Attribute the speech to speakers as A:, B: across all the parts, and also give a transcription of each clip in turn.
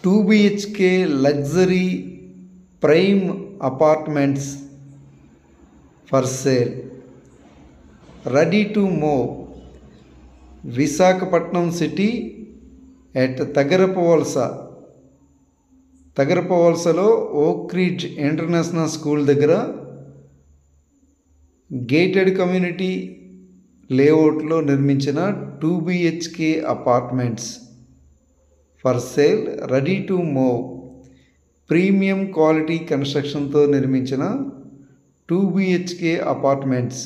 A: 2 BHK luxury prime apartments for sale. Ready to move. Visakhapatnam city at Tagarapawalsalo Oak Ridge International School దగ్గర gated community లేఅవుట్లో నిర్మించిన 2 BHK apartments for sale, ready to move. Premium quality కన్స్ట్రక్షన్తో నిర్మించిన 2 BHK apartments,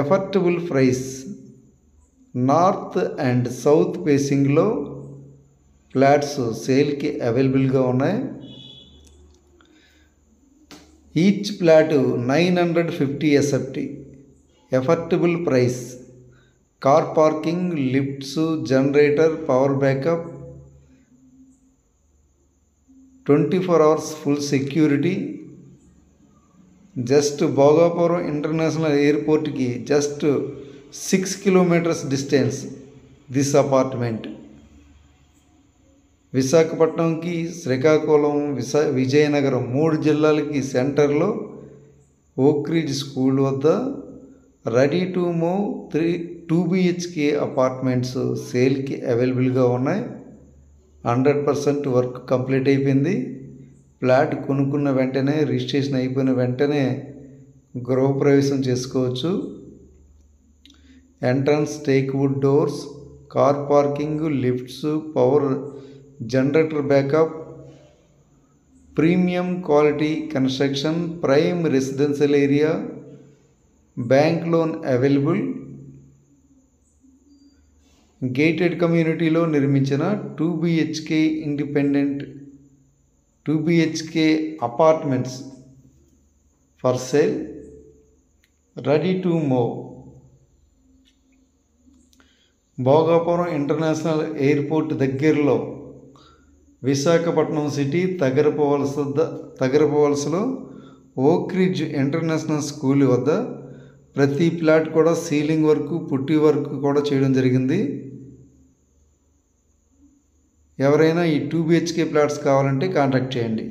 A: affordable price, north and south ఫేసింగ్లో flats సేల్కి అవైలబుల్గా ఉన్నాయి. Each flat 950 SFT, affordable price, car parking, lifts, generator, power backup, 24 hours full security. Just Bhogapuram international ఎయిర్పోర్ట్కి just 6 kilometers distance this apartment. విశాఖపట్నంకి, శ్రీకాకుళం, విజయనగరం 3 జిల్లాలకి సెంటర్లో ఓక్ రిడ్జ్ స్కూల్ వద్ద ready to move 2 BHK apartments సేల్కి అవైలబుల్గా ఉన్నాయి. 100% వర్క్ కంప్లీట్ అయిపోయింది. Flat కొనుక్కున్న వెంటనే, రిజిస్ట్రేషన్ అయిపోయిన వెంటనే గృహప్రవేశం చేసుకోవచ్చు. Entrance teakwood doors, car parking, lifts, power, generator backup, premium quality construction, prime residential area, bank loan available. Gated కమ్యూనిటీలో నిర్మించిన 2 BHK independent 2 BHK apartments for sale, ready to move. Bhogapuram international airport దగ్గరలో Visakhapatnam city తగరపవలసలో ఓక్ ridge international school వద్ద ప్రతి flat కూడా ceiling work, పుట్టి work కూడా చేయడం జరిగింది. ఎవరైనా ఈ 2 BHK ఫ్లాట్స్ కావాలంటే కాంటాక్ట్ చేయండి.